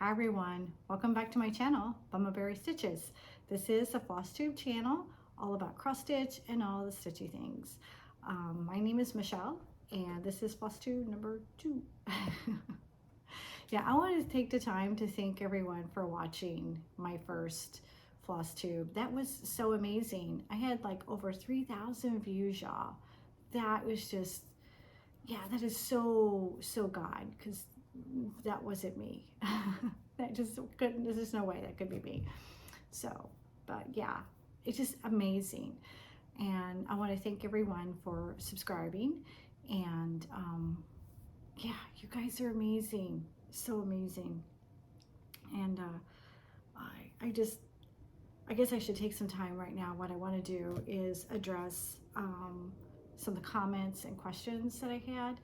Hi everyone, welcome back to my channel, Bummaberry Stitches. This is a floss tube channel all about cross stitch and all the stitchy things. My name is Michelle and this is floss tube number 2. Yeah, I wanted to take the time to thank everyone for watching my first floss tube. That was so amazing. I had like over 3,000 views, y'all. That was just, yeah, that is so God, because that wasn't me. That just couldn't, there's just no way that could be me. So, but yeah, it's just amazing. And I want to thank everyone for subscribing. And yeah, you guys are amazing. So amazing. And I guess I should take some time right now. What I want to do is address some of the comments and questions that I had.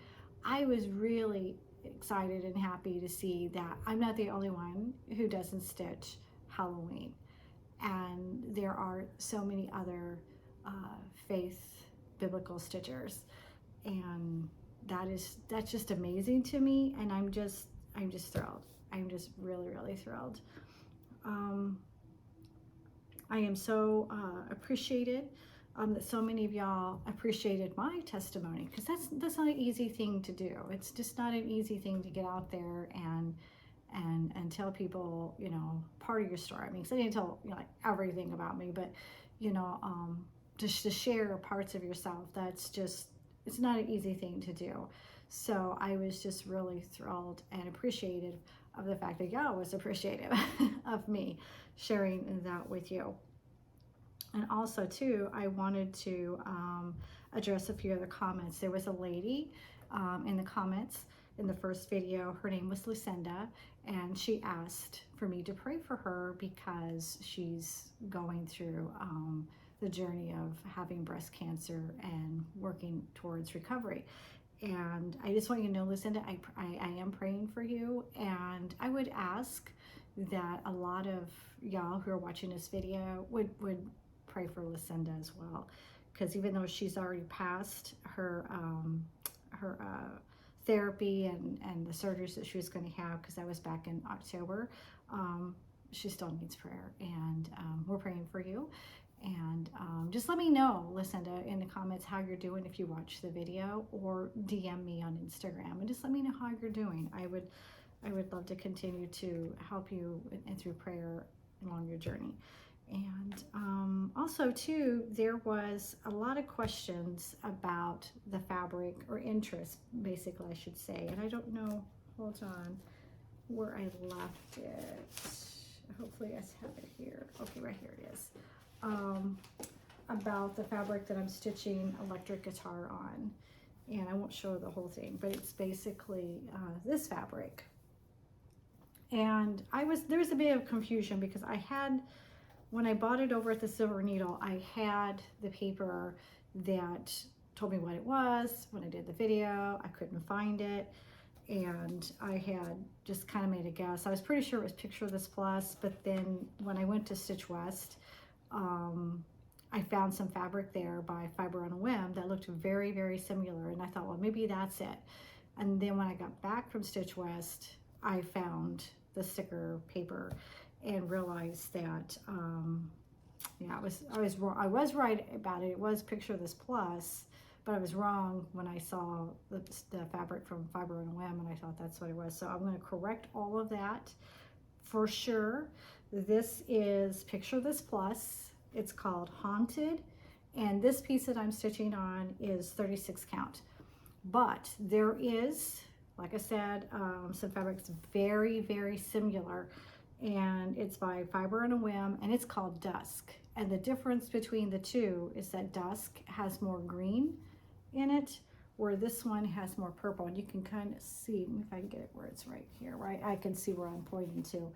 I was really excited and happy to see that I'm not the only one who doesn't stitch Halloween. And there are so many other faith biblical stitchers. And that's just amazing to me. And I'm just thrilled. I'm just really thrilled. I am so appreciated that so many of y'all appreciated my testimony, because that's not an easy thing to do. It's just not an easy thing to get out there and tell people, you know, part of your story. I mean, because I didn't tell, you know, like everything about me, but you know, just to share parts of yourself. That's just, it's not an easy thing to do. So I was just really thrilled and appreciative of the fact that y'all was appreciative of me sharing that with you. And also too, I wanted to address a few other comments. There was a lady in the comments in the first video. Her name was Lucinda, and she asked for me to pray for her because she's going through the journey of having breast cancer and working towards recovery. And I just want you to know, Lucinda, I am praying for you. And I would ask that a lot of y'all who are watching this video would pray for Lucinda as well, because even though she's already passed her therapy and the surgeries that she was going to have, because that was back in October, she still needs prayer, and we're praying for you. And just let me know, Lucinda, in the comments how you're doing if you watch the video, or DM me on Instagram and just let me know how you're doing. I would love to continue to help you and through prayer along your journey. And also too, there was a lot of questions about the fabric, or interest, basically I should say. And I don't know, hold on, where I left it. Hopefully I have it here. Okay, right here it is. About the fabric that I'm stitching electric guitar on. And I won't show the whole thing, but it's basically this fabric. And there was a bit of confusion, because I had, when I bought it over at the Silver Needle, I had the paper that told me what it was. When I did the video, I couldn't find it. And I had just kind of made a guess. I was pretty sure it was Picture This Plus, but then when I went to Stitch West, I found some fabric there by Fiber on a Whim that looked very similar. And I thought, well, maybe that's it. And then when I got back from Stitch West, I found the sticker paper and realized that, yeah, I was right about it. It was Picture This Plus, but I was wrong when I saw the fabric from Fiber on a Whim, and I thought that's what it was. So I'm going to correct all of that for sure. This is Picture This Plus. It's called Haunted, and this piece that I'm stitching on is 36 count. But there is, like I said, some fabrics very similar, and it's by Fiber on a Whim, and it's called Dusk. And the difference between the two is that Dusk has more green in it, where this one has more purple. And you can kind of see, if I can get it where it's right here, right? I can see where I'm pointing to,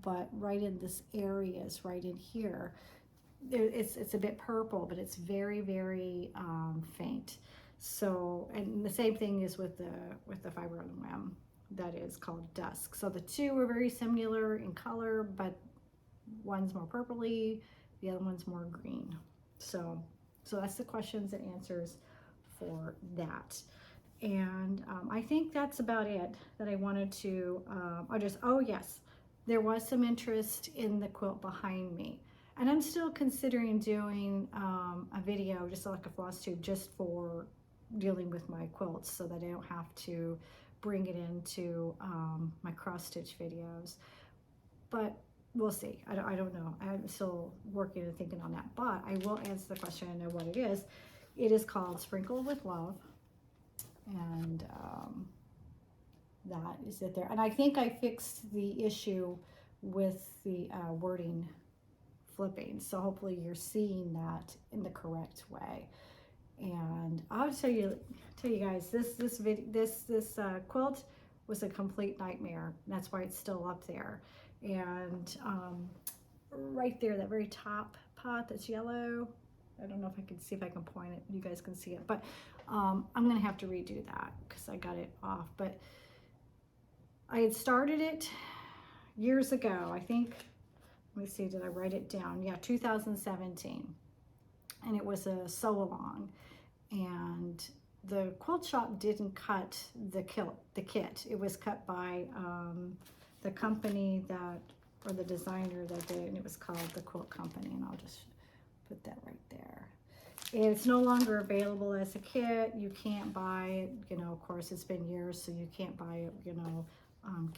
but right in this area is right in here. It's a bit purple, but it's very faint. So, and the same thing is with the Fiber on the Whim, that is called Dusk. So the two are very similar in color, but one's more purpley, the other one's more green. So that's the questions and answers for that. And I think that's about it that I wanted to address. Oh yes, there was some interest in the quilt behind me. And I'm still considering doing a video, just like a floss tube, just for dealing with my quilts so that I don't have to bring it into my cross stitch videos. But we'll see. I don't know. I'm still working and thinking on that. But I will answer the question. I know what it is. It is called Sprinkled with Love. And that is it there. And I think I fixed the issue with the wording flipping. So hopefully you're seeing that in the correct way. And I'll tell you guys, this quilt was a complete nightmare. That's why it's still up there. And right there, that very top pot that's yellow, I don't know if I can see if I can point it. You guys can see it, but I'm gonna have to redo that because I got it off. But I had started it years ago. I think, let me see, did I write it down? Yeah, 2017. And it was a sew along. And the quilt shop didn't cut the kit. It was cut by the company that, or the designer that did it, and it was called The Quilt Company. And I'll just put that right there. It's no longer available as a kit. You can't buy it, you know, of course it's been years, so you can't buy it, you know,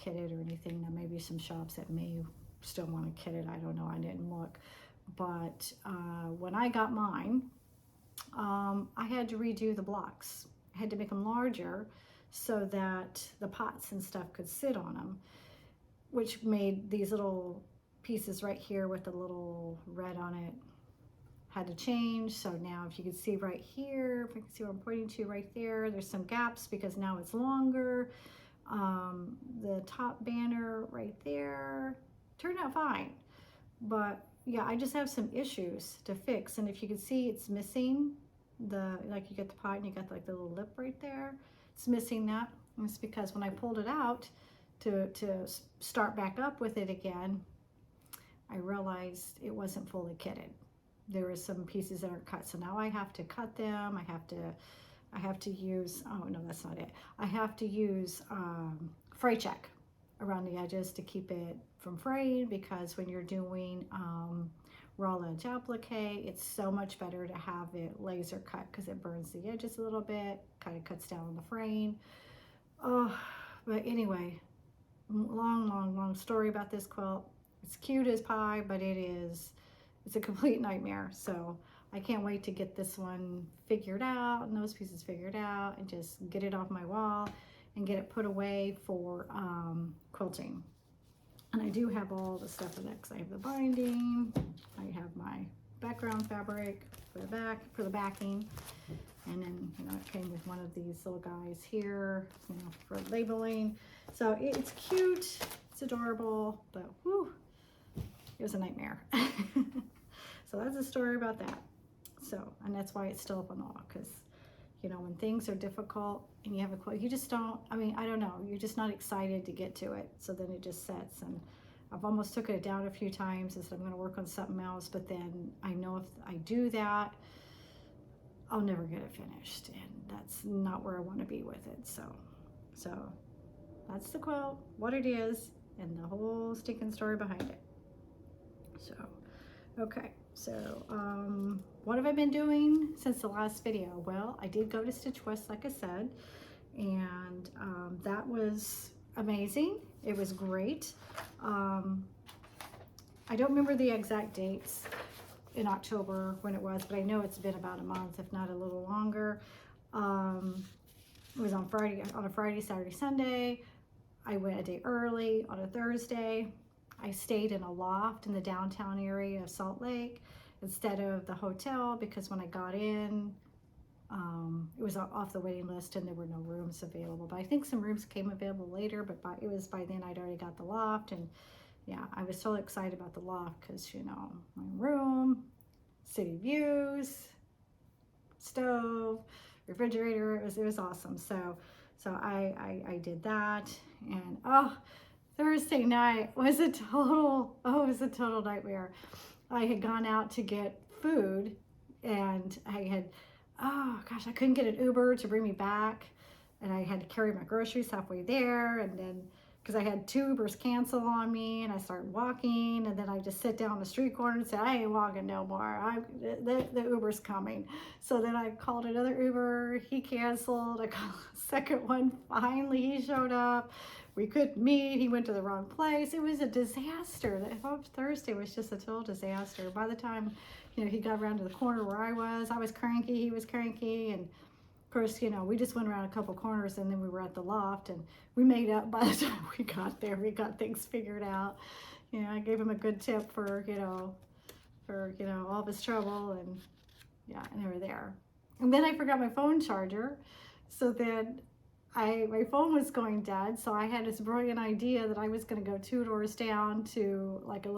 kitted or anything. There may be some shops that may still want to kit it. I don't know, I didn't look. But when I got mine, I had to redo the blocks. I had to make them larger so that the pots and stuff could sit on them, which made these little pieces right here with the little red on it had to change. So now if you can see right here, if I can see what I'm pointing to right there, there's some gaps because now it's longer. The top banner right there turned out fine, but yeah, I just have some issues to fix. And if you can see, it's missing the, like you get the pot and you got like the little lip right there. It's missing that. And it's because when I pulled it out to start back up with it again, I realized it wasn't fully kitted. There were some pieces that aren't cut. So now I have to cut them. I have to use, oh no, that's not it. I have to use fray check around the edges to keep it from fraying, because when you're doing raw edge applique, it's so much better to have it laser cut because it burns the edges a little bit, kind of cuts down on the fraying. Oh, but anyway, long story about this quilt. It's cute as pie, but it's a complete nightmare. So I can't wait to get this one figured out and those pieces figured out and just get it off my wall and get it put away for quilting. And I do have all the stuff in it because I have the binding, I have my background fabric for the backing, and then, you know, it came with one of these little guys here, you know, for labeling. So it's cute, it's adorable, but whew, it was a nightmare. So that's a story about that. So, and that's why it's still up on the wall, because, you know, when things are difficult and you have a quilt, you just don't, I mean, I don't know, you're just not excited to get to it. So then it just sets, and I've almost took it down a few times and said I'm going to work on something else, but then I know if I do that, I'll never get it finished, and that's not where I want to be with it. So that's the quilt, what it is, and the whole stinking story behind it. So, okay. So, what have I been doing since the last video? Well, I did go to Stitch West, like I said, and that was amazing. It was great. I don't remember the exact dates in October when it was, but I know it's been about a month, if not a little longer. It was on a Friday, Saturday, Sunday. I went a day early on a Thursday. I stayed in a loft in the downtown area of Salt Lake instead of the hotel, because when I got in, it was off the waiting list and there were no rooms available. But I think some rooms came available later, but it was by then I'd already got the loft. And yeah, I was so excited about the loft because, you know, my room, city views, stove, refrigerator, it was awesome. So I did that, and Thursday night was a total nightmare. I had gone out to get food, and I couldn't get an Uber to bring me back, and I had to carry my groceries halfway there, and then because I had 2 Ubers cancel on me, and I started walking, and then I just sit down on the street corner and say, I ain't walking no more. The Uber's coming. So then I called another Uber. He canceled. I called a second one. Finally, he showed up. We couldn't meet. He went to the wrong place. It was a disaster. That whole Thursday was just a total disaster. By the time, he got around to the corner where I was cranky. He was cranky, and of course, we just went around a couple corners, and then we were at the loft, and we made up by the time we got there. We got things figured out. I gave him a good tip for all of his trouble, and and they were there. And then I forgot my phone charger, so then my phone was going dead, so I had this brilliant idea that I was going to go 2 doors down to like a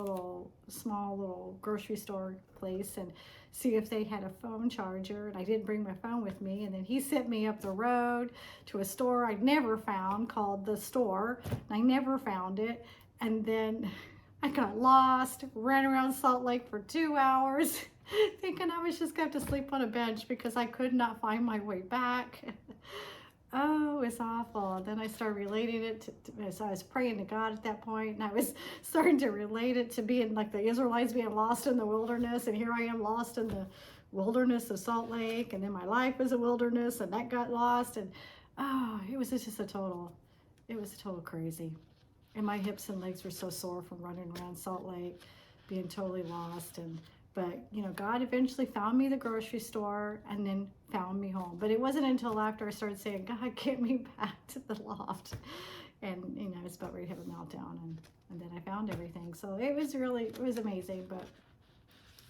small little grocery store place and see if they had a phone charger. And I didn't bring my phone with me, and then he sent me up the road to a store I'd never found called The Store, and I never found it. And then I got lost, ran around Salt Lake for 2 hours thinking I was just going to have to sleep on a bench because I could not find my way back. Oh, it's awful. And then I started relating it so I was praying to God at that point, and I was starting to relate it to being like the Israelites being lost in the wilderness, and here I am lost in the wilderness of Salt Lake, and then my life was a wilderness, and that got lost, and it was just a total crazy. And my hips and legs were so sore from running around Salt Lake, being totally lost. But God eventually found me the grocery store and then found me home. But it wasn't until after I started saying, God, get me back to the loft. And, I was about ready to have a meltdown. And then I found everything. So it was amazing. But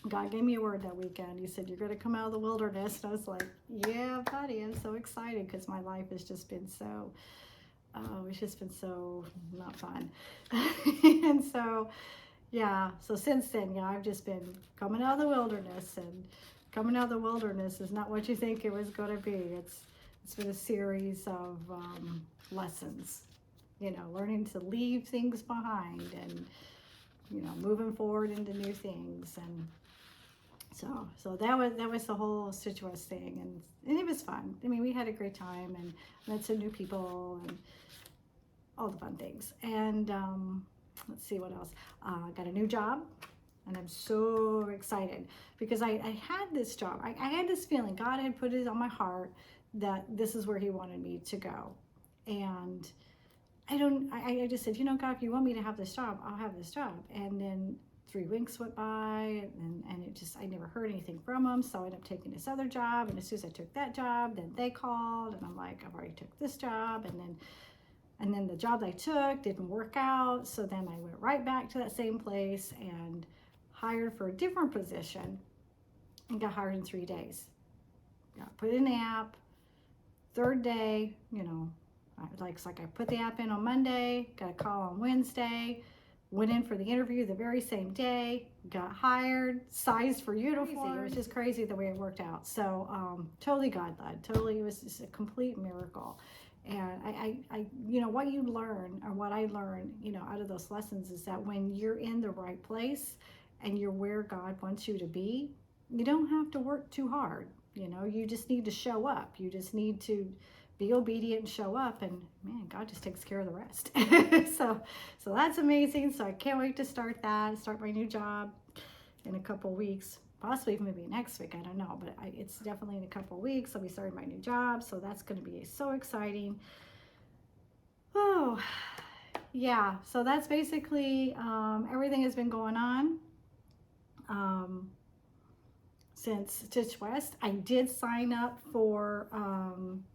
God gave me a word that weekend. He said, you're going to come out of the wilderness. And I was like, yeah, buddy, I'm so excited because my life has just been so, it's just been so not fun. And so, so since then, I've just been coming out of the wilderness, and coming out of the wilderness is not what you think it was going to be. It's been a series of lessons, learning to leave things behind and, moving forward into new things. And so that was the whole Stitchwest thing, and it was fun. I mean, we had a great time and met some new people and all the fun things. And let's see what else. I got a new job, and I'm so excited because I had this job. I had this feeling God had put it on my heart that this is where He wanted me to go. And I just said, God, if you want me to have this job, I'll have this job. And then 3 weeks went by, and I never heard anything from them. So I ended up taking this other job. And as soon as I took that job, then they called, and I'm like, I've already took this job. And then the job I took didn't work out. So then I went right back to that same place and hired for a different position and got hired in 3 days. Got put in the app. 3rd day, it's like I put the app in on Monday, got a call on Wednesday, went in for the interview the very same day, got hired, sized for uniform. It was just crazy the way it worked out. So totally God-led. Totally, it was just a complete miracle. And I what you learn, or what I learned, out of those lessons, is that when you're in the right place and you're where God wants you to be, you don't have to work too hard. You just need to show up. You just need to be obedient and show up, and man, God just takes care of the rest. So that's amazing. So I can't wait to start my new job in a couple weeks. Possibly even maybe next week, I don't know, but it's definitely in a couple of weeks. I'll be starting my new job, so that's going to be so exciting. Oh, yeah, so that's basically everything has been going on since Stitchwest. I did sign up for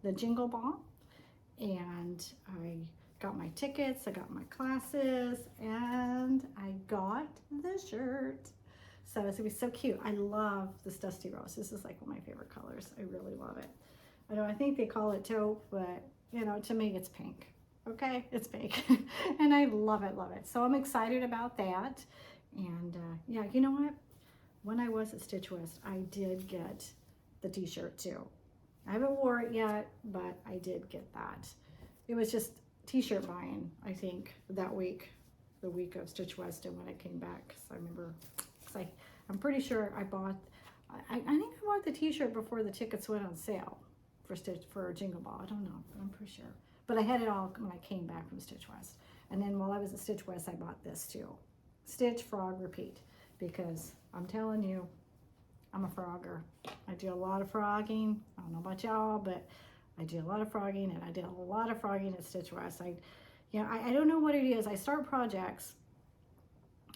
the Jingle Ball, and I got my tickets, I got my classes, and I got the shirt. So it's gonna be so cute. I love this Dusty Rose. This is like one of my favorite colors. I really love it. I think they call it taupe, but to me it's pink. Okay, it's pink. And I love it, love it. So I'm excited about that. And yeah, you know what? When I was at Stitchwest, I did get the t-shirt too. I haven't wore it yet, but I did get that. It was just t-shirt buying, I think, that week, the week of Stitchwest, and when I came back, because I remember, I'm pretty sure I bought, I think I bought the t-shirt before the tickets went on sale for Jingle Ball. I don't know, but I'm pretty sure. But I had it all when I came back from Stitchwest. And then while I was at Stitch West, I bought this too. Stitch, Frog, Repeat. Because I'm telling you, I'm a frogger. I do a lot of frogging. I don't know about y'all, but I do a lot of frogging, and I did a lot of frogging at Stitch West. I don't know what it is. I start projects,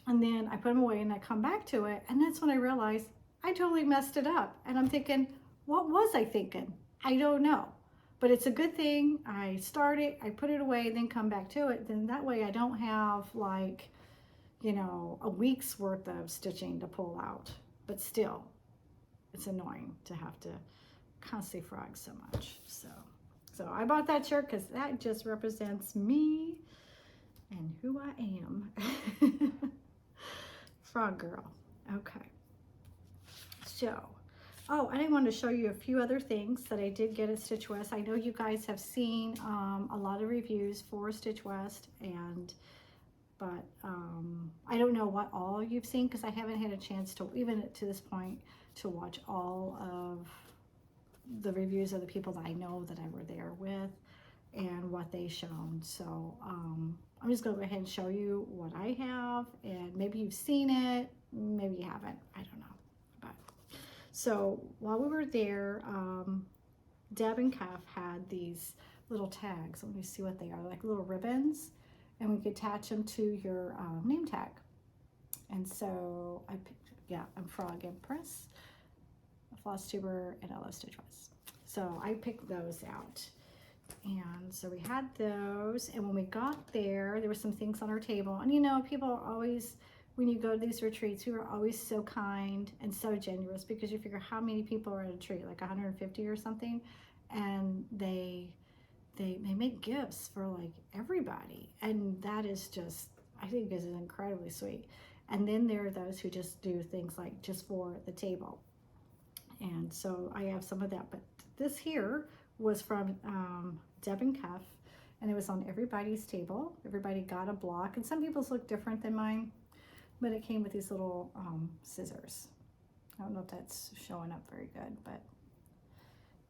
and then I put them away, and I come back to it, and that's when I realize I totally messed it up. And I'm thinking, what was I thinking? I don't know. But it's a good thing. I start it, I put it away, then come back to it. Then that way I don't have like, you know, a week's worth of stitching to pull out. But still, it's annoying to have to constantly frog so much. So I bought that shirt because that just represents me and who I am. Frog girl. Okay. So, oh, and I wanted to show you a few other things that I did get at Stitch West. I know you guys have seen a lot of reviews for Stitch West, but I don't know what all you've seen because I haven't had a chance to, even to this point, to watch all of the reviews of the people that I know that I were there with and what they shown. So I'm just going to go ahead and show you what I have, and maybe you've seen it, maybe you haven't, I don't know. But so while we were there, Deb and Kath had these little tags. Let me see what they are, like little ribbons, and we could attach them to your name tag. And so I picked, I'm Frog Empress, Floss Tuber, and I love Stitch West. So I picked those out. And so we had those, and when we got there were some things on our table. And you know, people are always, when you go to these retreats, we were always so kind and so generous, because you figure how many people are at a retreat, like 150 or something, and they make gifts for like everybody, and that is just, I think, is incredibly sweet. And then there are those who just do things like just for the table. And so I have some of that, but this here was from Deb and Kath, and it was on everybody's table. Everybody got a block, and some people's look different than mine, but it came with these little scissors. I don't know if that's showing up very good, but,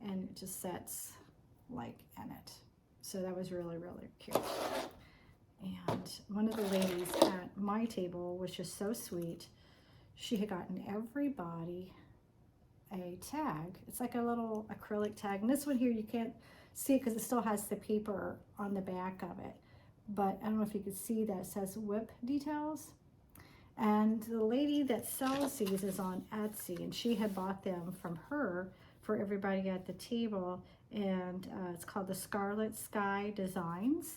and it just sets like in it. So that was really, really cute. And one of the ladies at my table was just so sweet. She had gotten everybody a tag. It's like a little acrylic tag, and this one here you can't see it because it still has the paper on the back of it, but I don't know if you can see that it says whip details. And the lady that sells these is on Etsy, and she had bought them from her for everybody at the table, and it's called the Scarlet Sky Designs,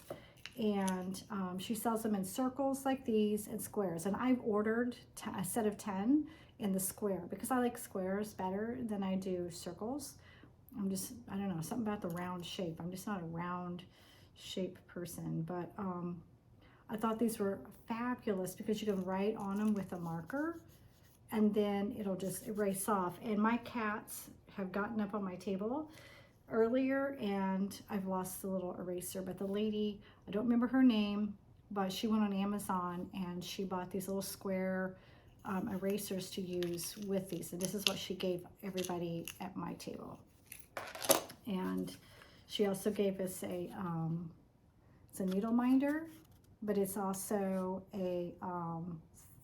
and she sells them in circles like these and squares, and I've ordered a set of 10 in the square because I like squares better than I do circles. I don't know, something about the round shape. I'm just not a round shape person, but I thought these were fabulous because you can write on them with a marker, and then it'll just erase off. And my cats have gotten up on my table earlier, and I've lost the little eraser, but the lady, I don't remember her name, but she went on Amazon and she bought these little square erasers to use with these, and this is what she gave everybody at my table. And she also gave us it's a needle minder, but it's also a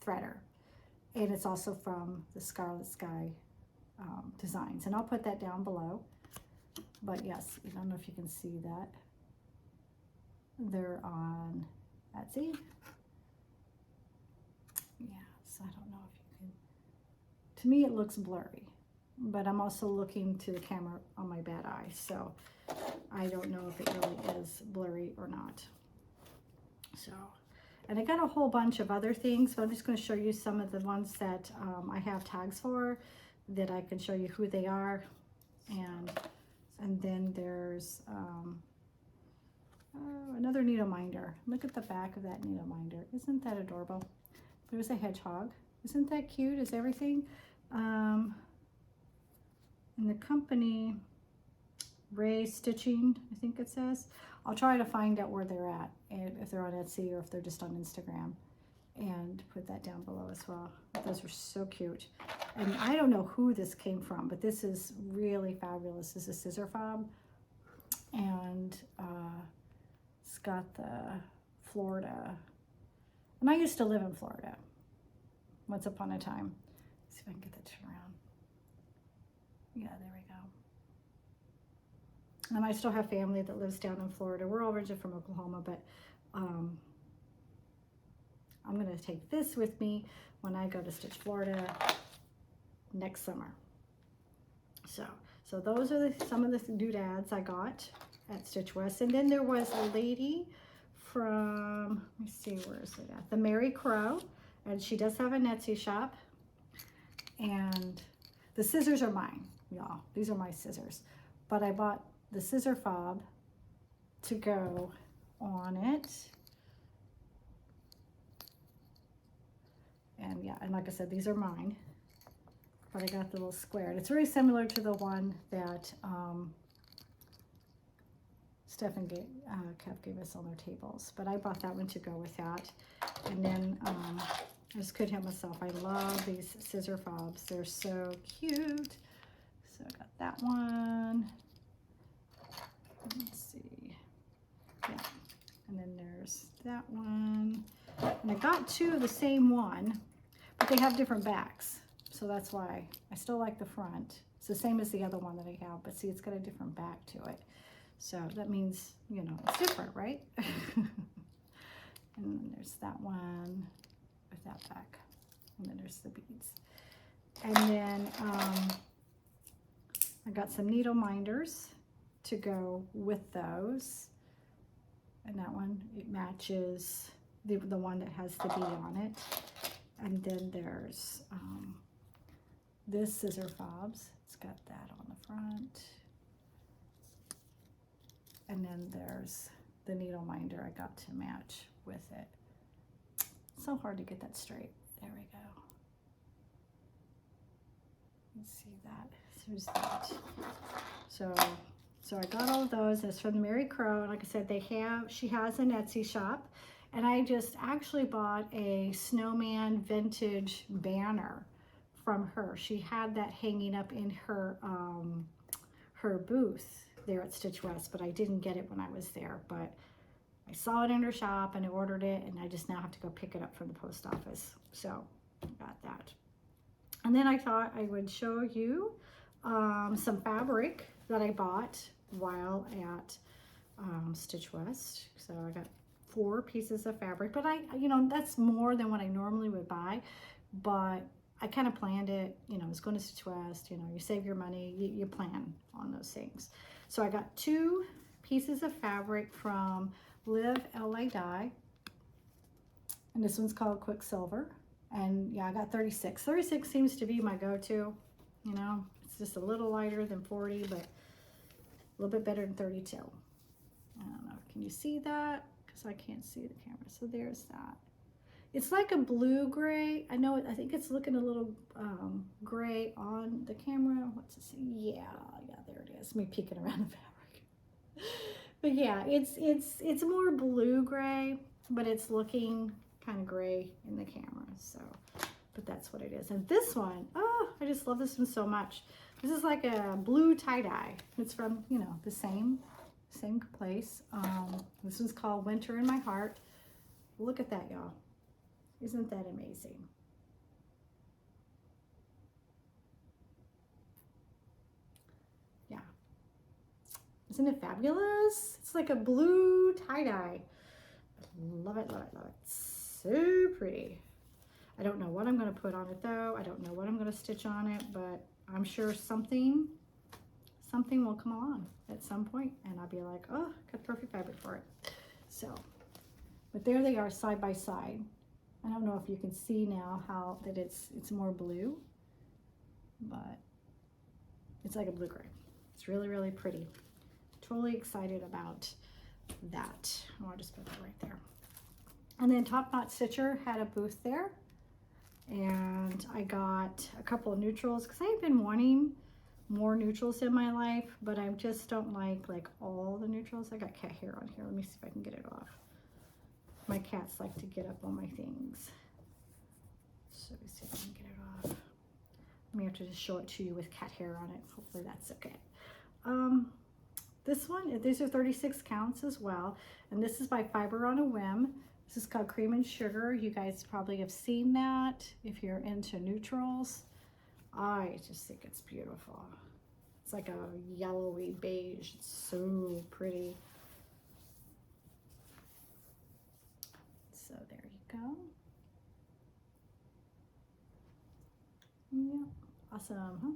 threader, and it's also from the Scarlet Sky Designs, and I'll put that down below. But yes, I don't know if you can see that. They're on Etsy. Yeah, so I don't know if you can, to me it looks blurry, but I'm also looking to the camera on my bad eye, so I don't know if it really is blurry or not. So, and I got a whole bunch of other things, but I'm just going to show you some of the ones that I have tags for, that I can show you who they are. And then there's another needle minder. Look at the back of that needle minder. Isn't that adorable? There's a hedgehog. Isn't that cute? Is everything? And the company, Ray Stitching, I think it says. I'll try to find out where they're at, and if they're on Etsy or if they're just on Instagram, and put that down below as well. Those are so cute. And I don't know who this came from, but this is really fabulous. This is scissor fob, and it's got the Florida. And I used to live in Florida once upon a time. Let's see if I can get that turned around. Yeah, there we go. And I still have family that lives down in Florida. We're all originally from Oklahoma, but I'm going to take this with me when I go to Stitch Florida next summer. So those are some of the doodads I got at Stitch West. And then there was a lady from, let me see, where is it at? The Mary Crow. And she does have an Etsy shop. And the scissors are mine, y'all. These are my scissors. But I bought the scissor fob to go on it. And yeah, and like I said, these are mine. But I got the little square. It's very similar to the one that Steph and Kev gave us on their tables. But I bought that one to go with that. And then I just couldn't help myself. I love these scissor fobs. They're so cute. So I got that one. Let's see. Yeah. And then there's that one. And I got two of the same one, but they have different backs. So that's why I still like the front. It's the same as the other one that I have, but see, it's got a different back to it. So that means, you know, it's different, right? And then there's that one with that back. And then there's the beads. And then I got some needle minders to go with those. And that one, it matches the one that has the bead on it. And then there's this scissor fobs. It's got that on the front. And then there's the needle minder I got to match with it. So hard to get that straight. There we go. Let's see that. There's that. So I got all of those. It's from the Mary Crow. And like I said, she has an Etsy shop. And I just actually bought a snowman vintage banner from her. She had that hanging up in her booth there at Stitch West, but I didn't get it when I was there. But I saw it in her shop and I ordered it, and I just now have to go pick it up from the post office. So I got that. And then I thought I would show you some fabric that I bought while at Stitch West. So I got 4 pieces of fabric, but that's more than what I normally would buy, but I kind of planned it. I was going to Stitch West, you save your money, you plan on those things. So I got 2 pieces of fabric from Live LA Dye, and this one's called Quicksilver. And yeah, I got 36. 36 seems to be my go-to. It's just a little lighter than 40, but a little bit better than 32. I don't know, can you see that? Because I can't see the camera. So there's that. It's like a blue-gray. I think it's looking a little gray on the camera. What's it say? Yeah, there it is. Me peeking around the fabric. But yeah, it's more blue-gray, but it's looking kind of gray in the camera. So, but that's what it is. And this one, oh, I just love this one so much. This is like a blue tie-dye. It's from, the same place. This one's called Winter in My Heart. Look at that, y'all. Isn't that amazing? Yeah. Isn't it fabulous? It's like a blue tie-dye. Love it, love it, love it. So pretty. I don't know what I'm going to put on it, though. I don't know what I'm going to stitch on it, but I'm sure something will come along at some point, and I'll be like, oh, got perfect fabric for it. So, but there they are side by side. I don't know if you can see now how that it's more blue, but it's like a blue-gray. It's really, really pretty. Totally excited about that. I'll just put that right there. And then Top Knot Stitcher had a booth there, and I got a couple of neutrals because I've been wanting more neutrals in my life, but I just don't like all the neutrals. I got cat hair on here. Let me see if I can get it off. My cats like to get up on my things. So let me see if I can get it off. I may have to just show it to you with cat hair on it. Hopefully that's okay. This one, these are 36 counts as well. And this is by Fiber on a Whim. This is called Cream and Sugar. You guys probably have seen that if you're into neutrals. I just think it's beautiful. It's like a yellowy beige. It's so pretty. So there you go. Yeah, awesome, huh?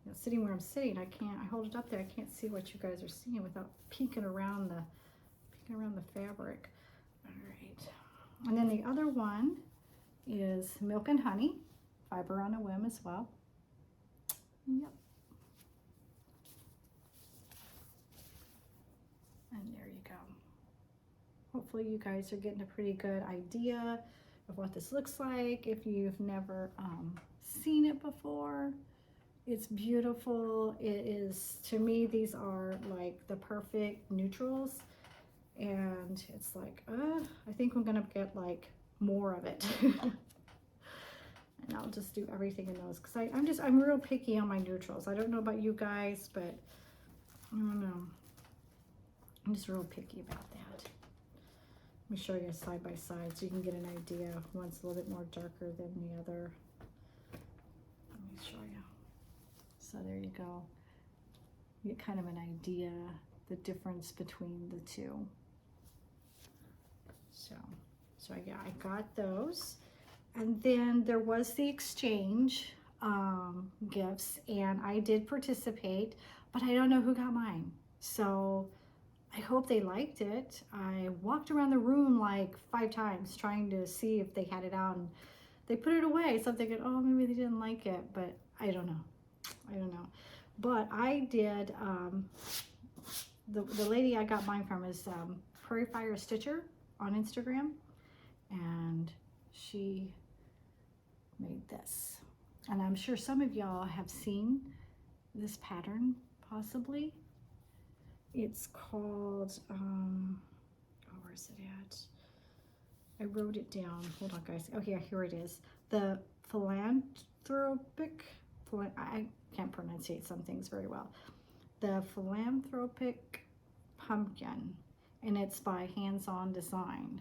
You know, sitting where I'm sitting, I hold it up there, I can't see what you guys are seeing without peeking around the fabric. All right. And then the other one is Milk and Honey, Fiber on a Whim as well. Yep. And there you go. Hopefully you guys are getting a pretty good idea of what this looks like. If you've never seen it before, it's beautiful. It is, to me, these are like the perfect neutrals. And it's like, I think I'm gonna get like more of it. And I'll just do everything in those because I'm real picky on my neutrals. I don't know about you guys, but I don't know. I'm just real picky about that. Let me show you side by side so you can get an idea. One's a little bit more darker than the other. Let me show you. So there you go. You get kind of an idea, the difference between the two. So yeah, I got those. And then there was the exchange gifts, and I did participate, but I don't know who got mine. So I hope they liked it. I walked around the room like 5 times trying to see if they had it out, and they put it away. So I'm thinking, oh, maybe they didn't like it, but I don't know. I don't know. But I did, the lady I got mine from is Prairie Fire Stitcher on Instagram, and she made this. And I'm sure some of y'all have seen this pattern, possibly. It's called, where is it at? I wrote it down. Hold on, guys. Oh, yeah, here it is. The Philanthropic, I can't pronunciate some things very well. The Philanthropic Pumpkin, and it's by Hands On Design.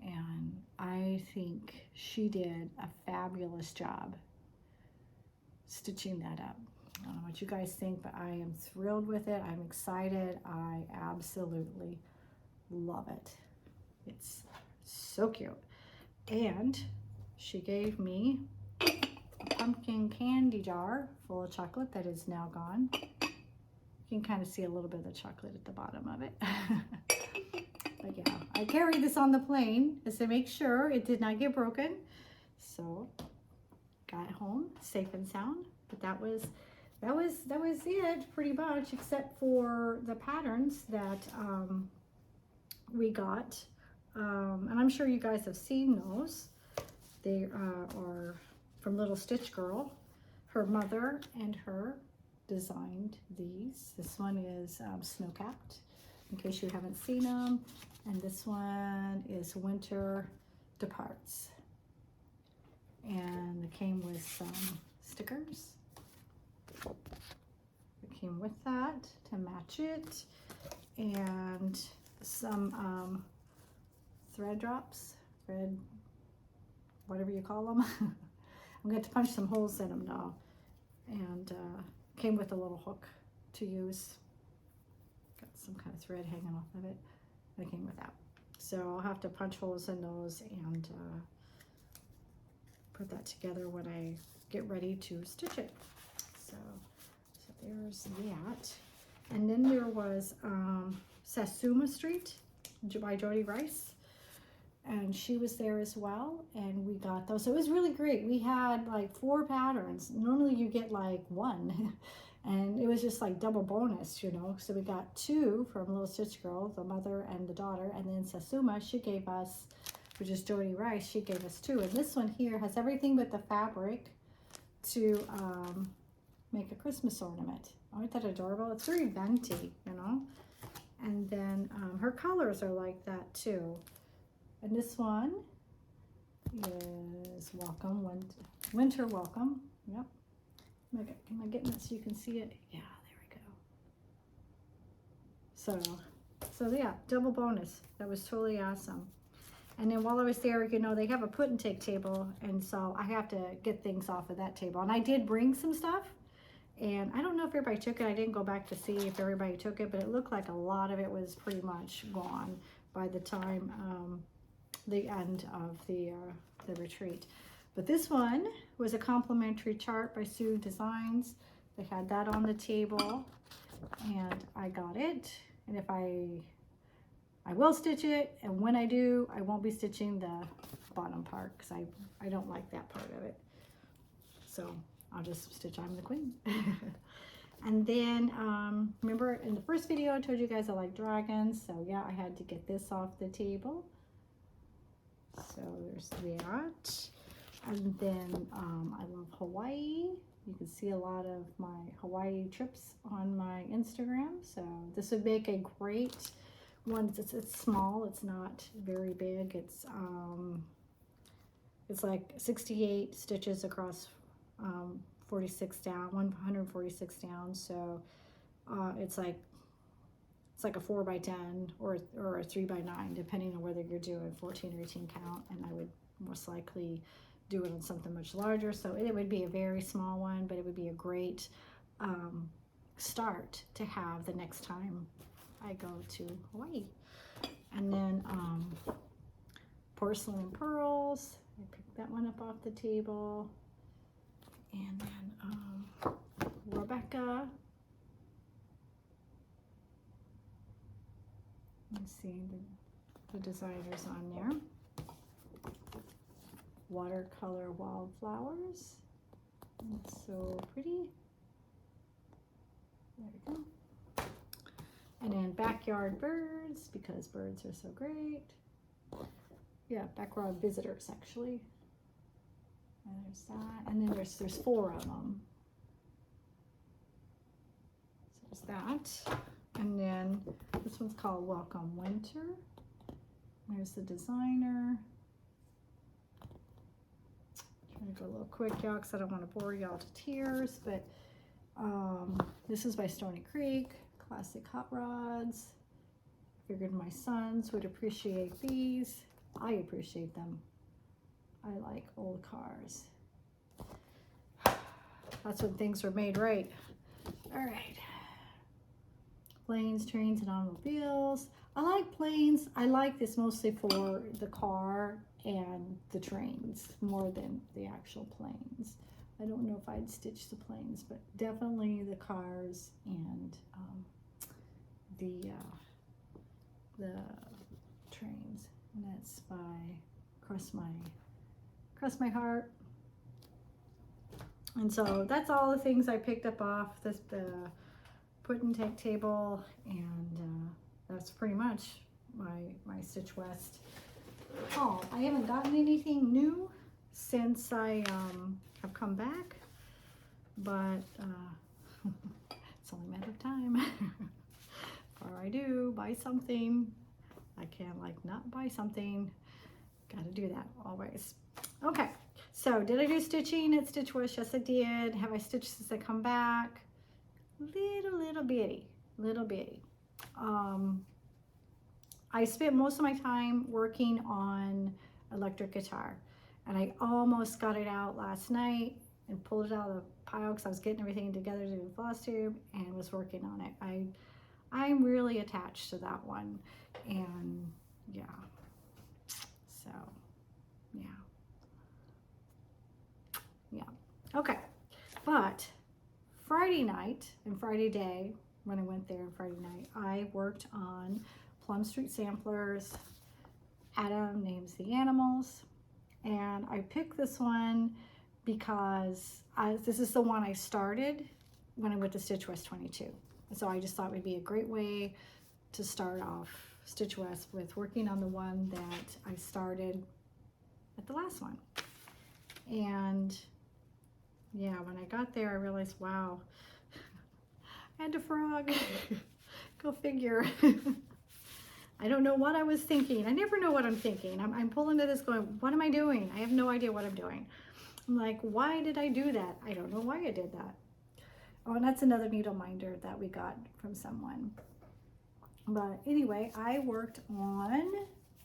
And I think she did a fabulous job stitching that up. I don't know what you guys think, but I am thrilled with it. I'm excited. I absolutely love it. It's so cute. And she gave me a pumpkin candy jar full of chocolate that is now gone. You can kind of see a little bit of the chocolate at the bottom of it. But yeah, I carried this on the plane just to make sure it did not get broken. So got home safe and sound. But that was it pretty much, except for the patterns that we got. And I'm sure you guys have seen those. They are from Little Stitch Girl. Her mother and her designed these. This one is snow-capped, in case you haven't seen them. And this one is Winter Departs. And it came with some stickers. It came with that to match it. And some thread drops, thread, whatever you call them. I'm going to punch some holes in them now. And came with a little hook to use. Got some kind of thread hanging off of it. That came with that. So I'll have to punch holes in those and put that together when I get ready to stitch it. So there's that. And then there was Satsuma Street by Jody Rice. And she was there as well, and we got those. So it was really great. We had like 4 patterns. Normally you get like 1, and it was just like double bonus, you know. So we got 2 from Little Stitch Girl, the mother and the daughter, and then Satsuma, she gave us, which is Jody Rice, she gave us 2. And this one here has everything but the fabric to make a Christmas ornament. Aren't that adorable? It's very venti, you know. And then her colors are like that too. And this one is Welcome, Winter Welcome. Yep. Am I getting it so you can see it? Yeah, So yeah, double bonus. That was totally awesome. And then while I was there, you know, they have a put and take table, and so I have to get things off of that table. And I did bring some stuff, and I don't know if everybody took it. I didn't go back to see if everybody took it, but it looked like a lot of it was pretty much gone by the time the end of the retreat. But this one was a complimentary chart by Sue Designs. They had that on the table, and I got it. And if I will stitch it, and when I do, I won't be stitching the bottom part because I don't like that part of it. So I'll just stitch I'm the Queen. And then remember in the first video I told you guys I like dragons, so yeah, I had to get this off the table. So there's that. And then I love Hawaii. You can see a lot of my Hawaii trips on my Instagram, so this would make a great one. It's small, it's not very big. It's like 68 stitches across 46 down, 146 down. So it's like a 4x10 or a 3x9, depending on whether you're doing 14 or 18 count. And I would most likely do it on something much larger. So it would be a very small one, but it would be a great start to have the next time I go to Hawaii. And then Porcelain Pearls, I picked that one up off the table. And then Rebecca, let's see the designers on there. Watercolor wildflowers, it's so pretty. There we go. And then Backyard Birds, because birds are so great. Yeah, backyard visitors actually. And there's that, and then there's 4 of them. So there's that, and then this one's called Welcome Winter. There's the designer. Trying to go a little quick, y'all, because I don't want to bore y'all to tears. But this is by Stony Creek, classic hot rods. Figured my sons would appreciate these. I appreciate them. I like old cars. That's when things were made right. All right. Planes, trains, and automobiles. I like planes. I like this mostly for the car and the trains more than the actual planes. I don't know if I'd stitch the planes, but definitely the cars and the trains. And that's by Cross My Heart. And so that's all the things I picked up off the put and take table, and that's pretty much my Stitch West haul. I haven't gotten anything new since I have come back, but it's only a matter of time. Before I do buy something, I can't like not buy something. Got to do that always. Okay, so did I do stitching at Stitch West? Yes, I did. Have I stitched since I come back? Little bitty. I spent most of my time working on electric guitar, and I almost got it out last night and pulled it out of the pile because I was getting everything together to do the floss tube and was working on it. I'm really attached to that one, and yeah, so yeah, okay. But Friday night and Friday day, when I went there Friday night, I worked on Plum Street Samplers, Adam Names the Animals, and I picked this one because this is the one I started when I went to Stitch West 22. So I just thought it would be a great way to start off Stitch West with working on the one that I started at the last one. And yeah, when I got there, I realized, wow, and a frog. Go figure. I don't know what I was thinking. I never know what I'm thinking. I'm pulling to this going, what am I doing? I have no idea what I'm doing. I'm like, why did I do that? I don't know why I did that. Oh, and that's another needle minder that we got from someone. But anyway, I worked on,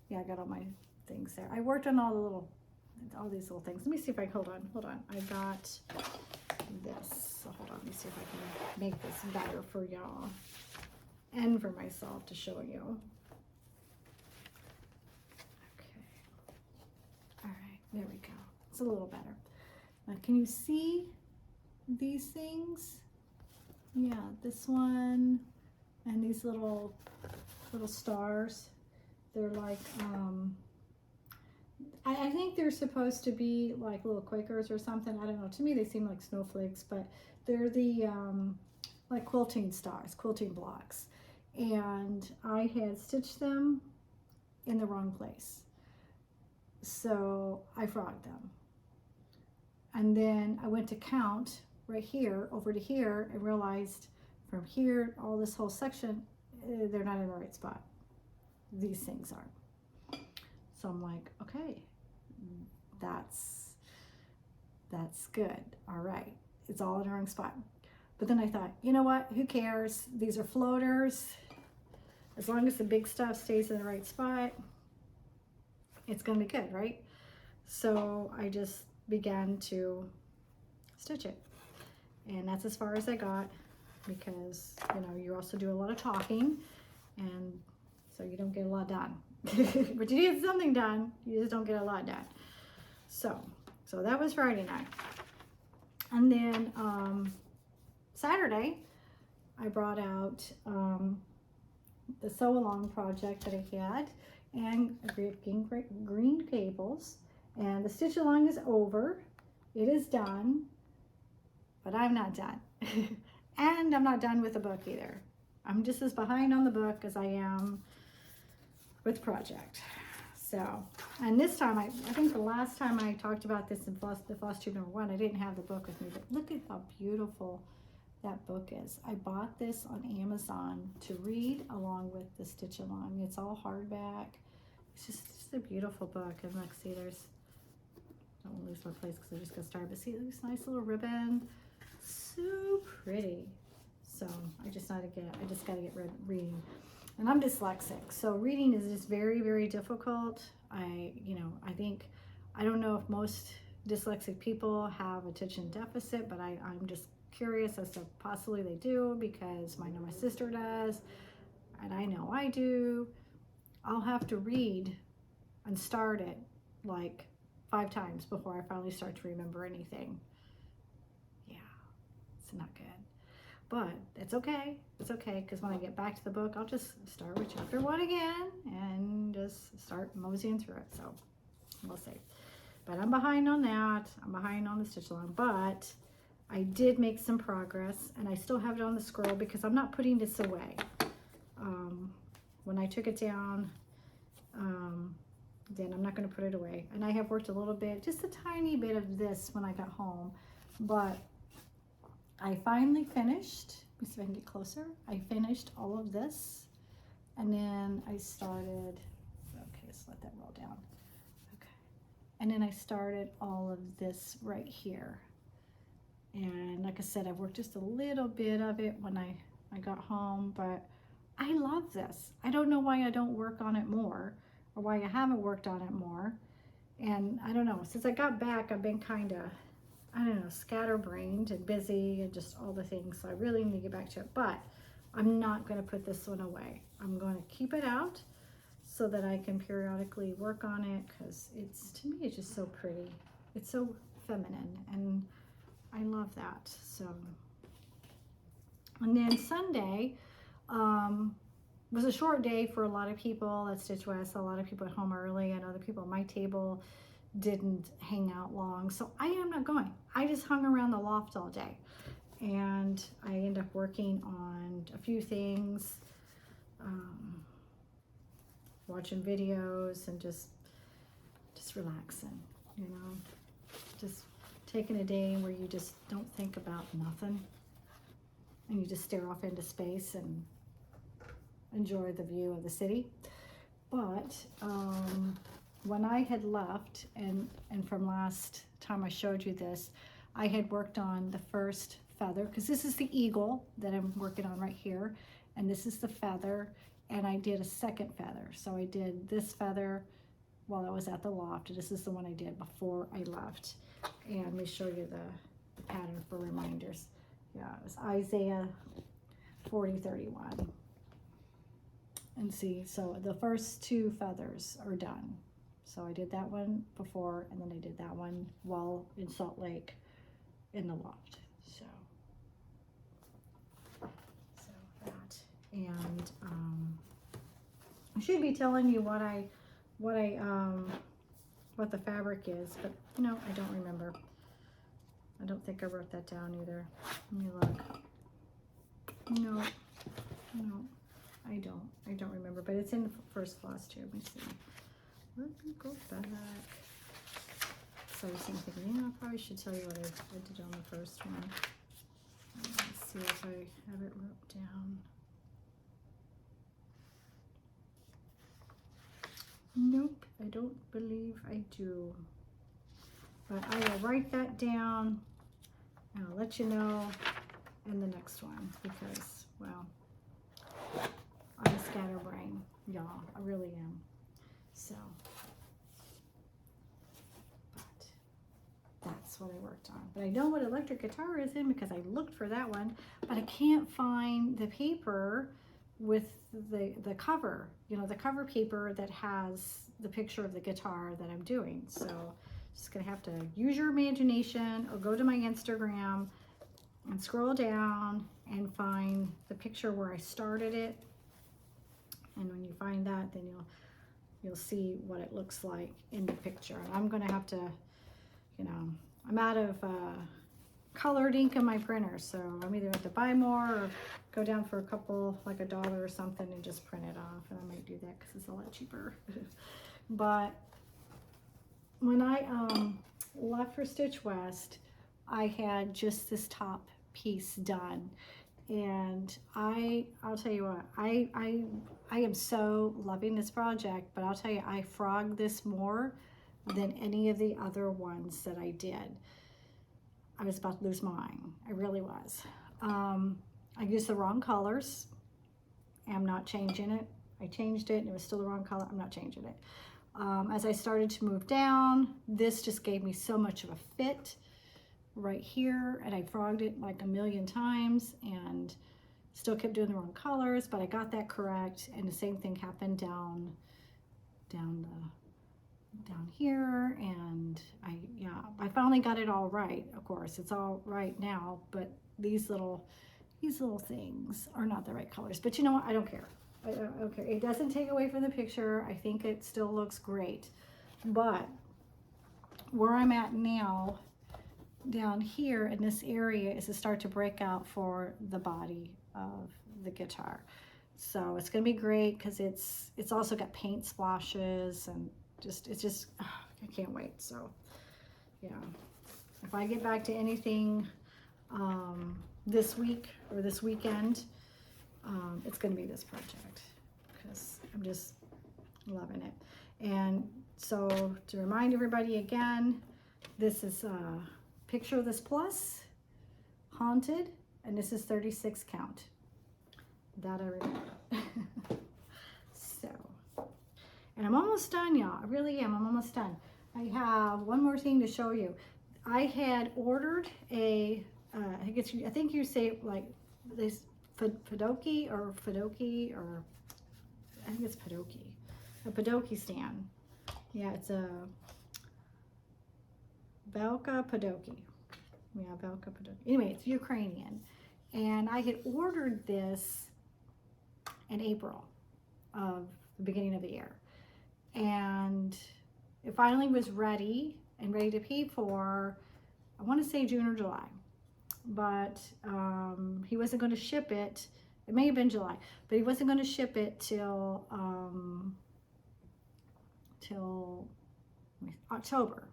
yeah, I got all my things there. I worked on all these little things. Let me see if I, hold on. I got this. So hold on, let me see if I can make this better for y'all and for myself to show you. Okay. All right, there we go. It's a little better. Now, can you see these things? Yeah, this one and these little stars. They're like, I think they're supposed to be like little Quakers or something. I don't know. To me, they seem like snowflakes, but they're the like quilting stars, quilting blocks. And I had stitched them in the wrong place. So I frogged them. And then I went to count right here over to here and realized from here, all this whole section, they're not in the right spot. These things are. So I'm like, okay, that's good. All right, it's all in the wrong spot. But then I thought, you know what? Who cares? These are floaters. As long as the big stuff stays in the right spot, it's gonna be good, right? So I just began to stitch it. And that's as far as I got, because, you know, you also do a lot of talking, and so you don't get a lot done. But you get something done, you just don't get a lot done. So that was Friday night. And then Saturday, I brought out the sew along project that I had, and Green Gables, and the stitch along is over. It is done, but I'm not done. And I'm not done with the book either. I'm just as behind on the book as I am with the project. So, and this time, I think the last time I talked about this in the Floss Tube #1, I didn't have the book with me, but look at how beautiful that book is. I bought this on Amazon to read along with the stitch along. It's all hardback. It's just a beautiful book. And look, see, there's, I don't want to lose my place because I just got started, but see this nice little ribbon. So pretty. So I just gotta get reading. And I'm dyslexic, so reading is just very, very difficult. I don't know if most dyslexic people have attention deficit, but I'm just curious as to possibly they do, because I know my sister does, and I know I do. I'll have to read and start it like 5 times before I finally start to remember anything. Yeah, it's not good. But it's okay. It's okay, because when I get back to the book, I'll just start with chapter 1 again and just start moseying through it. So we'll see. But I'm behind on that. I'm behind on the stitch along. But I did make some progress, and I still have it on the scroll because I'm not putting this away. When I took it down, then I'm not going to put it away. And I have worked a little bit, just a tiny bit of this when I got home. But I finally finished. Let me see if I can get closer. I finished all of this, and then I started, okay, let's let that roll down. Okay. And then I started all of this right here. And like I said, I worked just a little bit of it when I got home, but I love this. I don't know why I don't work on it more, or why I haven't worked on it more. And I don't know, since I got back, I've been kind of, I don't know, scatterbrained and busy and just all the things. So I really need to get back to it. But I'm not going to put this one away. I'm going to keep it out so that I can periodically work on it, because it's, to me, it's just so pretty. It's so feminine, and I love that. So, and then Sunday was a short day for a lot of people at Stitch West. A lot of people at home early, and other people at my table didn't hang out long. So I am not going. I just hung around the loft all day, and I ended up working on a few things, watching videos, and just relaxing, you know, just taking a day where you just don't think about nothing, and you just stare off into space and enjoy the view of the city. But when I had left, and from last time I showed you this, I had worked on the first feather, because this is the eagle that I'm working on right here, and this is the feather, and I did a second feather. So I did this feather while I was at the loft. This is the one I did before I left. And let me show you the pattern for reminders. Yeah, it was Isaiah 40:31. And see, so the first 2 feathers are done. So I did that one before, and then I did that one while in Salt Lake in the loft. So that, and I should be telling you what the fabric is, but no, I don't remember. I don't think I wrote that down either. Let me look. No, I don't remember, but it's in the first floss too. Let me see. Let me go back. So I was thinking, I probably should tell you what I did on the first one. Let's see if I have it wrote down. Nope, I don't believe I do. But I will write that down and I'll let you know in the next one because, well, I'm a scatterbrain, y'all. I really am. So, but that's what I worked on. But I know what electric guitar is in because I looked for that one, but I can't find the paper with the cover, the cover paper that has the picture of the guitar that I'm doing. So just gonna have to use your imagination or go to my Instagram and scroll down and find the picture where I started it. And when you find that, then you'll see what it looks like in the picture. And I'm gonna have to, I'm out of colored ink in my printer, so I'm either have to buy more or go down for a couple, like $1 or something, and just print it off. And I might do that because it's a lot cheaper. But when I left for Stitch West, I had just this top piece done, and I'll tell you what, I am so loving this project. But I'll tell you, I frogged this more than any of the other ones that I did. I was about to lose my mind. I really was. I used the wrong colors. I'm not changing it. I changed it and it was still the wrong color. I'm not changing it. As I started to move down, this just gave me so much of a fit right here, and I frogged it like a million times and still kept doing the wrong colors, but I got that correct. And the same thing happened down here, and I finally got it all right. Of course, it's all right now, but these little things are not the right colors. But you know what? I don't care. I don't care. It doesn't take away from the picture. I think it still looks great. But where I'm at now, down here in this area, is to start to break out for the body of the guitar. So it's going to be great because it's also got paint splashes, and I can't wait. So yeah, if I get back to anything this week or this weekend, it's going to be this project because I'm just loving it. And so to remind everybody again, this is a picture of this plus haunted, and this is 36 count. That I remember. So, and I'm almost done, y'all. I really am. I'm almost done. I have one more thing to show you. I had ordered a, I think you say like this Pidoti, or I think it's Pidoti, a Pidoti stand. Yeah, it's a Velka Pidoti. Yeah, Velka Pidoti. Anyway, it's Ukrainian. And I had ordered this in April of the beginning of the year. And it finally was ready and ready to pay for, I want to say June or July. But he wasn't going to ship it. It may have been July, but he wasn't going to ship it till October.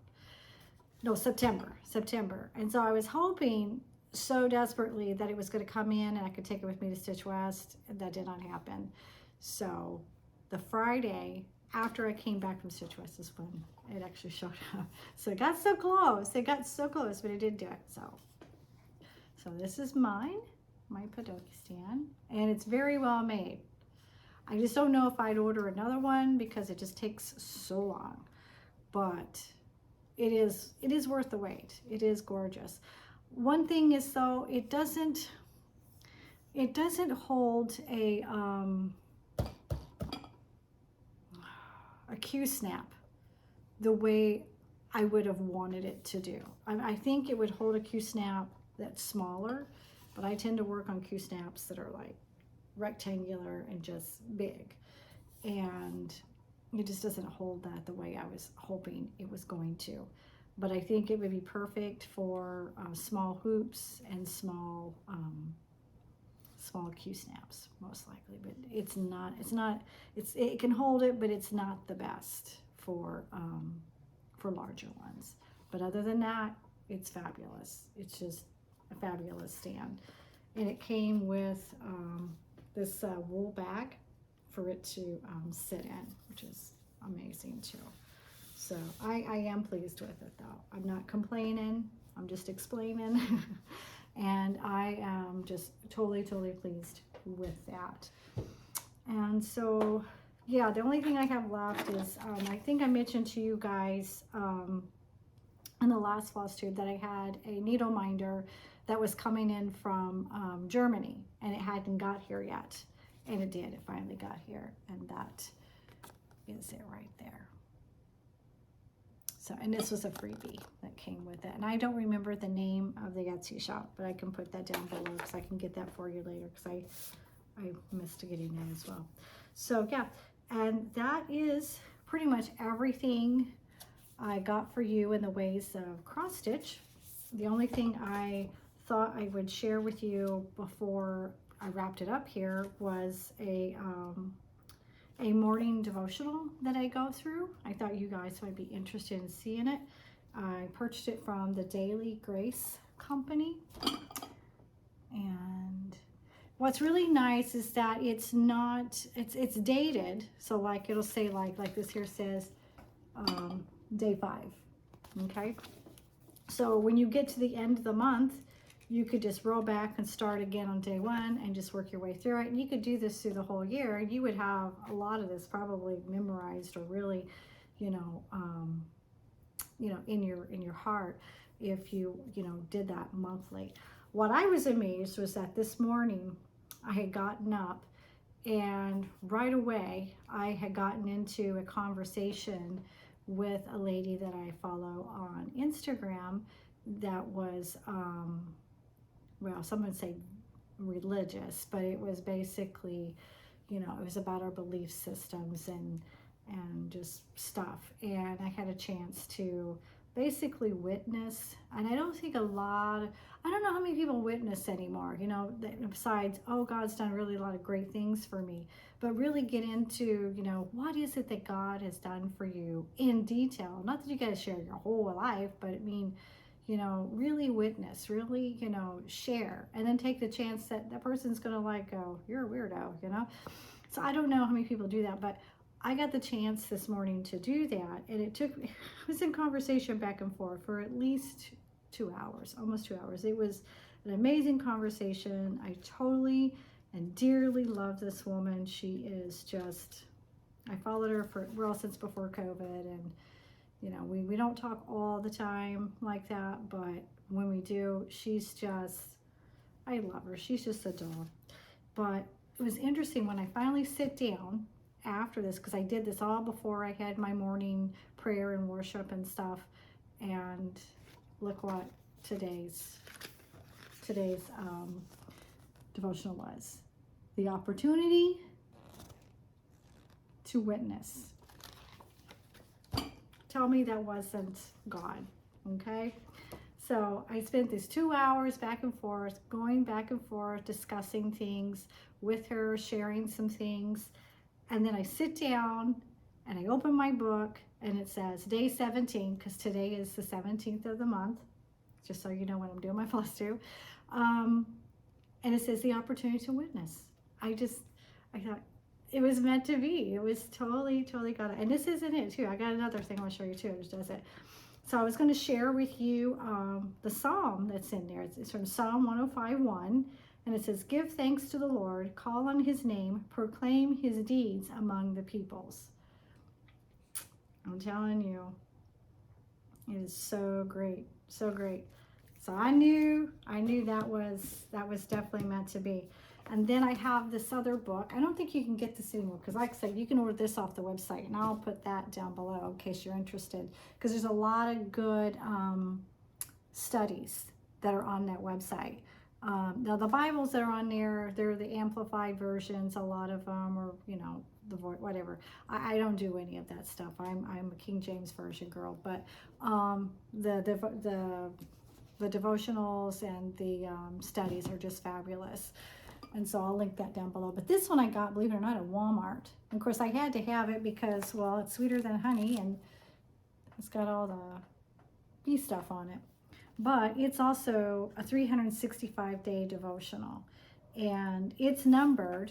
No, September. And so I was hoping so desperately that it was going to come in and I could take it with me to Stitch West, and that did not happen. So the Friday after I came back from Stitch West is when it actually showed up. So it got so close. But it did do it. So this is my Pidoti stand, and it's very well made. I just don't know if I'd order another one because it just takes so long. But it is worth the wait. It is gorgeous. One thing is though, it doesn't hold a Q-snap the way I would have wanted it to do. I think it would hold a Q-snap that's smaller, but I tend to work on Q-snaps that are like rectangular and just big, and it just doesn't hold that the way I was hoping it was going to. But I think it would be perfect for small hoops and small Q-snaps, most likely. But it can hold it, but it's not the best for larger ones. But other than that, it's fabulous. It's just a fabulous stand. And it came with this wool bag for it to sit in, which is amazing too. So I am pleased with it though. I'm not complaining, I'm just explaining. And I am just totally pleased with that. And so, yeah, the only thing I have left is, I think I mentioned to you guys in the last floss tube that I had a needle minder that was coming in from Germany, and it hadn't got here yet. And it did, it finally got here, and that is it right there. So, and this was a freebie that came with it. And I don't remember the name of the Etsy shop, but I can put that down below because I can get that for you later, because I missed getting that as well. So yeah, and that is pretty much everything I got for you in the ways of cross stitch. The only thing I thought I would share with you before I wrapped it up here was a morning devotional that I go through. I thought you guys might be interested in seeing it. I purchased it from the Daily Grace Company. And what's really nice is that it's dated. So like it'll say like this here says day 5. Okay. So when you get to the end of the month, you could just roll back and start again on day 1 and just work your way through it. And you could do this through the whole year, and you would have a lot of this probably memorized or really, in your heart if you did that monthly. What I was amazed was that this morning I had gotten up, and right away I had gotten into a conversation with a lady that I follow on Instagram that was well, some would say religious, but it was basically, it was about our belief systems and just stuff. And I had a chance to basically witness, and I don't think I don't know how many people witness anymore, besides, oh, God's done really a lot of great things for me, but really get into, what is it that God has done for you in detail. Not that you got to share your whole life, but I mean, really witness, really, share, and then take the chance that that person's going to go, you're a weirdo, So I don't know how many people do that, but I got the chance this morning to do that, and it was in conversation back and forth for at least 2 hours, almost 2 hours. It was an amazing conversation. I totally and dearly love this woman. She is just, I followed her since before COVID, and we don't talk all the time like that, but when we do, she's just, I love her. She's just a doll. But it was interesting when I finally sit down after this, because I did this all before I had my morning prayer and worship and stuff, and look what today's devotional was. The opportunity to witness. Tell me that wasn't God, okay? So I spent these 2 hours back and forth, going back and forth, discussing things with her, sharing some things. And then I sit down and I open my book, and it says day 17, because today is the 17th of the month, just so you know when I'm doing my floss tube. And it says the opportunity to witness. I thought, it was meant to be. It was totally God. And this isn't it too. I got another thing I'll show you too, which does it. So I was going to share with you the psalm that's in there. It's from Psalm 105:1, And it says, give thanks to the Lord, call on his name, proclaim his deeds among the peoples. I'm telling you, it is so great, so great. So I knew that was definitely meant to be. And then I have this other book. I don't think you can get this anymore because, like I said, you can order this off the website, and I'll put that down below in case you're interested. Because there's a lot of good studies that are on that website. Now the Bibles that are on there, they're the amplified versions. A lot of them, or the whatever. I don't do any of that stuff. I'm a King James version girl. But the devotionals and the studies are just fabulous. And so I'll link that down below. But this one I got, believe it or not, at Walmart. And of course I had to have it because, well, it's sweeter than honey and it's got all the bee stuff on it. But it's also a 365-day devotional. And it's numbered,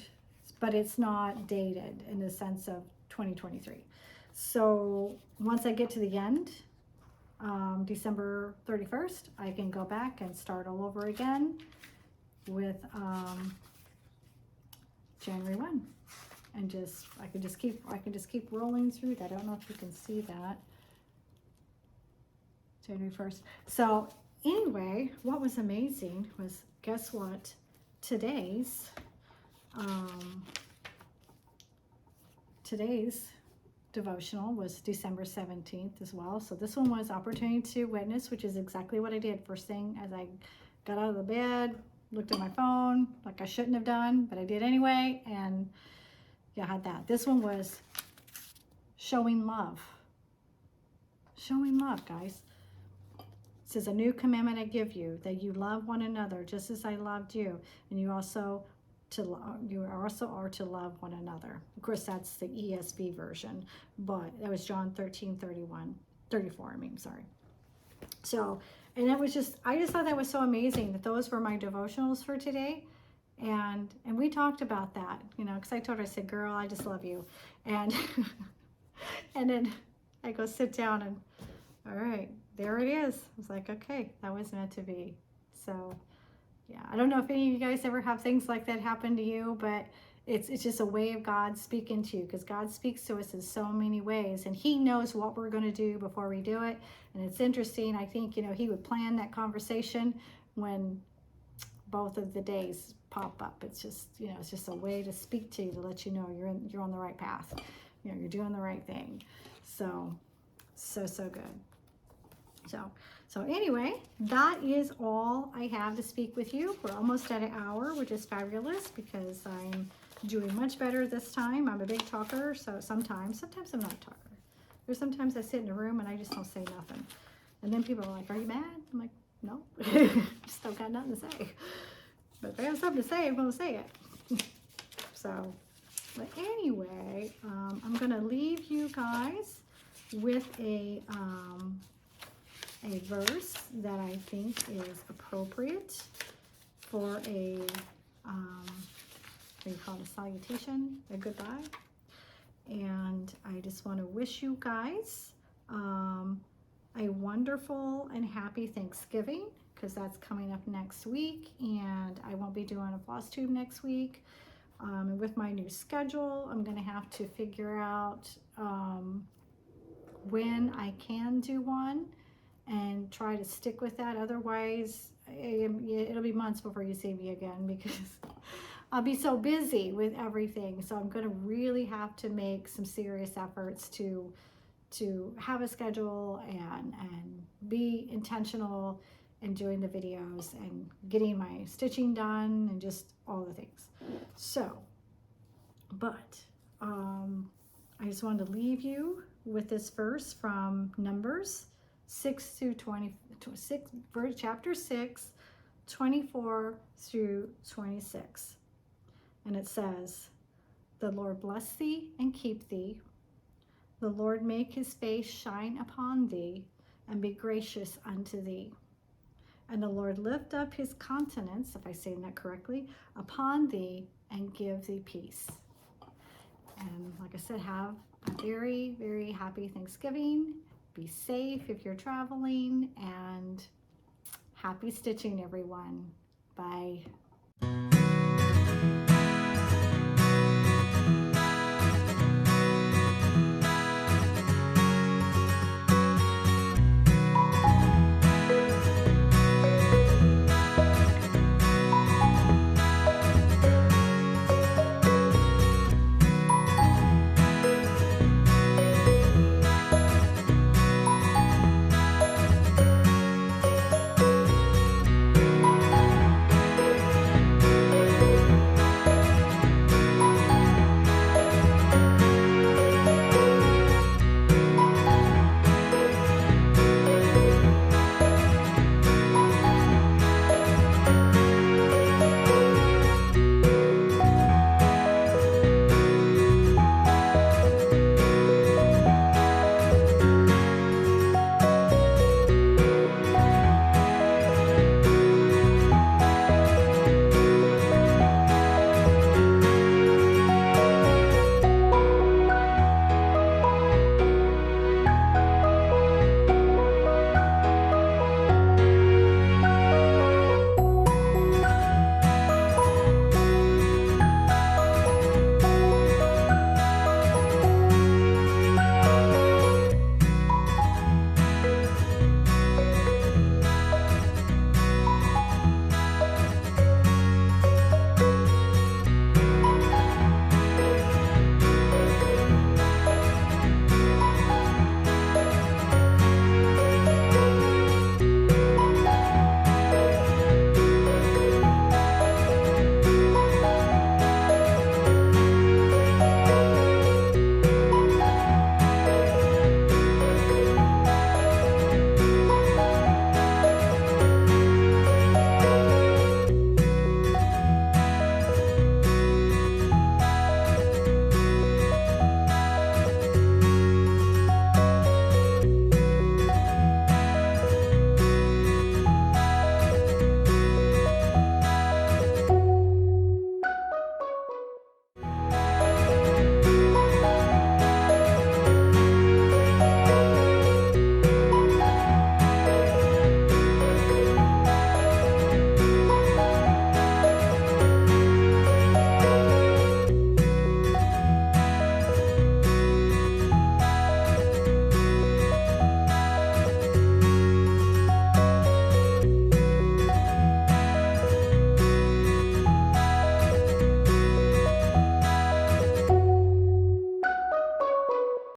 but it's not dated in the sense of 2023. So once I get to the end, December 31st, I can go back and start all over again with January 1, and I can just keep rolling through that. I don't know if you can see that. January 1st. So anyway, what was amazing was, guess what? Today's devotional was December 17th as well. So this one was Opportunity to Witness, which is exactly what I did first thing as I got out of the bed, looked at my phone like I shouldn't have done, but I did anyway, and yeah, I had that. This one was showing love. Showing love, guys. It says, a new commandment I give you, that you love one another just as I loved you, and you also are to love one another. Of course, that's the ESV version, but that was John 13:34. So, and it was I just thought that was so amazing that those were my devotionals for today. And we talked about that, because I told her, I said, girl, I just love you. And and then I go sit down and, all right, there it is. I was like, okay, that was meant to be. So yeah, I don't know if any of you guys ever have things like that happen to you, but it's just a way of God speaking to you, because God speaks to us in so many ways, and he knows what we're going to do before we do it. And it's interesting, I think, he would plan that conversation when both of the days pop up. It's just, it's just a way to speak to you, to let you know you're on the right path. You're doing the right thing. So good. So anyway, that is all I have to speak with you. We're almost at an hour, which is fabulous because I'm doing much better this time. I'm a big talker, so sometimes I'm not a talker. There's sometimes I sit in a room and I just don't say nothing. And then people are like, are you mad? I'm like, no, just don't got nothing to say. But if I have something to say, I'm going to say it. So, but anyway, I'm going to leave you guys with a verse that I think is appropriate for a what do you call it, a salutation, a goodbye. And I just want to wish you guys a wonderful and happy Thanksgiving, because that's coming up next week, and I won't be doing a floss tube next week. And with my new schedule, I'm going to have to figure out when I can do one and try to stick with that. Otherwise, it'll be months before you see me again, because I'll be so busy with everything. So I'm going to really have to make some serious efforts to have a schedule and be intentional in doing the videos and getting my stitching done and just all the things. So, but I just wanted to leave you with this verse from Numbers 6 through 26, chapter 6, 24 through 26. And it says, the Lord bless thee and keep thee. The Lord make his face shine upon thee and be gracious unto thee. And the Lord lift up his countenance, if I say that correctly, upon thee and give thee peace. And like I said, have a very, very happy Thanksgiving. Be safe if you're traveling, and happy stitching, everyone. Bye. you.